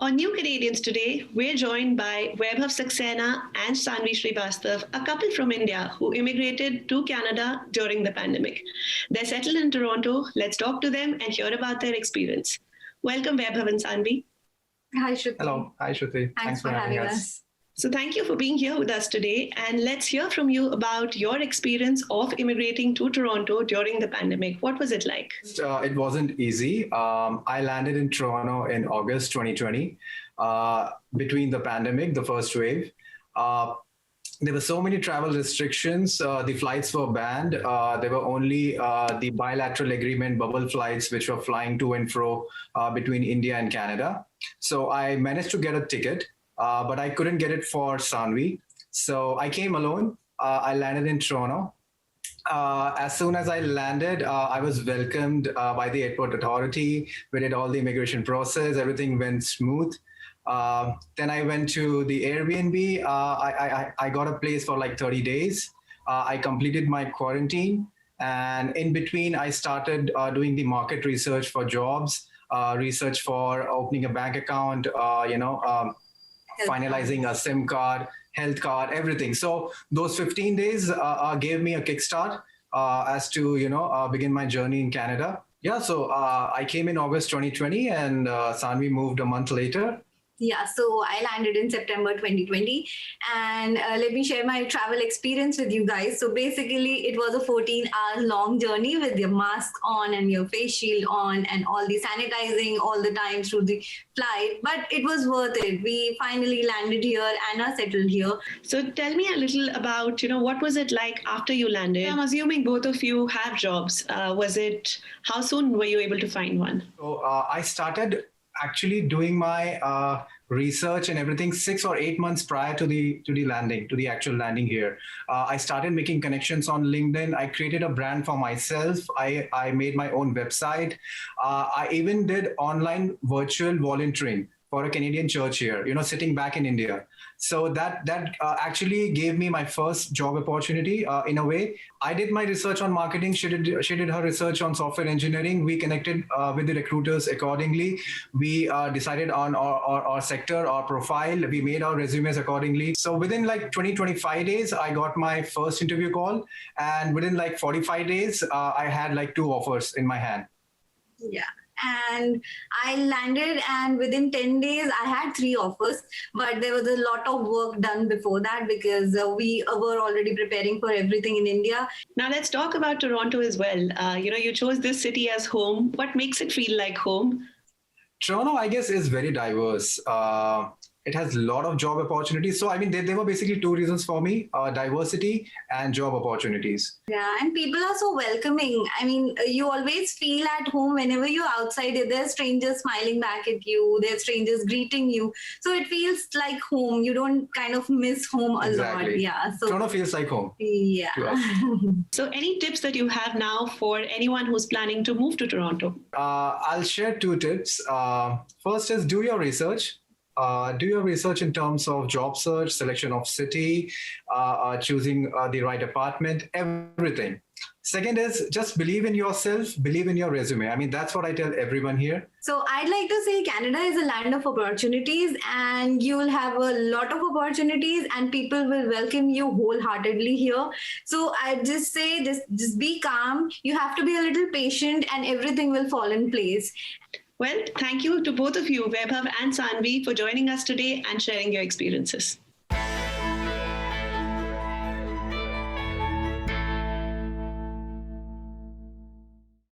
On New Canadians today, we're joined by Vaibhav Saxena and Sanvi Srivastav, a couple from India who immigrated to Canada during the pandemic. They're settled in Toronto. Let's talk to them and hear about their experience. Welcome, Vaibhav and Sanvi. Hi, Shruti. Hello. Hi, Shruti. Thanks for having us. So thank you for being here with us today, and let's hear from you about your experience of immigrating to Toronto during the pandemic. What was it like? It wasn't easy. I landed in Toronto in August 2020, between the pandemic, the first wave. There were so many travel restrictions. The flights were banned. There were only the bilateral agreement bubble flights, which were flying to and fro between India and Canada. So I managed to get a ticket. But I couldn't get it for Sanvi. So I came alone. I landed in Toronto. As soon as I landed, I was welcomed by the airport authority. We did all the immigration process. Everything went smooth. Then I went to the Airbnb. I got a place for like 30 days. I completed my quarantine. And in between, I started doing the market research for jobs, research for opening a bank account, finalizing a SIM card, health card, everything. So those 15 days gave me a kickstart as to, begin my journey in Canada. Yeah, so I came in August 2020 and Sanvi moved a month later. Yeah, so I landed in September 2020 and let me share my travel experience with you guys. So basically it was a 14-hour long journey with your mask on and your face shield on and all the sanitizing all the time through the flight, but it was worth it. We finally landed here and are settled here. So tell me a little about, what was it like after you landed? I'm assuming both of you have jobs. How soon were you able to find one? So I started actually doing my research and everything 6 or 8 months prior to the landing, to the actual landing here. I started making connections on LinkedIn. I created a brand for myself. I made my own website. I even did online virtual volunteering for a Canadian church here, sitting back in India. So that actually gave me my first job opportunity in a way. I did my research on marketing. She did her research on software engineering. We connected with the recruiters accordingly. We decided on our sector, our profile. We made our resumes accordingly. So within like 20-25 days, I got my first interview call. And within like 45 days, I had like 2 offers in my hand. Yeah. And I landed and within 10 days, I had 3 offers, but there was a lot of work done before that because we were already preparing for everything in India. Now let's talk about Toronto as well. You chose this city as home. What makes it feel like home? Toronto, I guess, is very diverse. It has a lot of job opportunities. So, there were basically 2 reasons for me, diversity and job opportunities. Yeah, and people are so welcoming. You always feel at home whenever you're outside. There's strangers smiling back at you. There's strangers greeting you. So it feels like home. You don't kind of miss home a lot. Yeah. So Toronto feels like home. Yeah. So any tips that you have now for anyone who's planning to move to Toronto? I'll share 2 tips. First is do your research. Do your research in terms of job search, selection of city, choosing the right apartment, everything. Second is just believe in yourself, believe in your resume. That's what I tell everyone here. So I'd like to say Canada is a land of opportunities and you will have a lot of opportunities and people will welcome you wholeheartedly here. So I just say, just be calm. You have to be a little patient and everything will fall in place. Well, thank you to both of you, Vaibhav and Sanvi, for joining us today and sharing your experiences.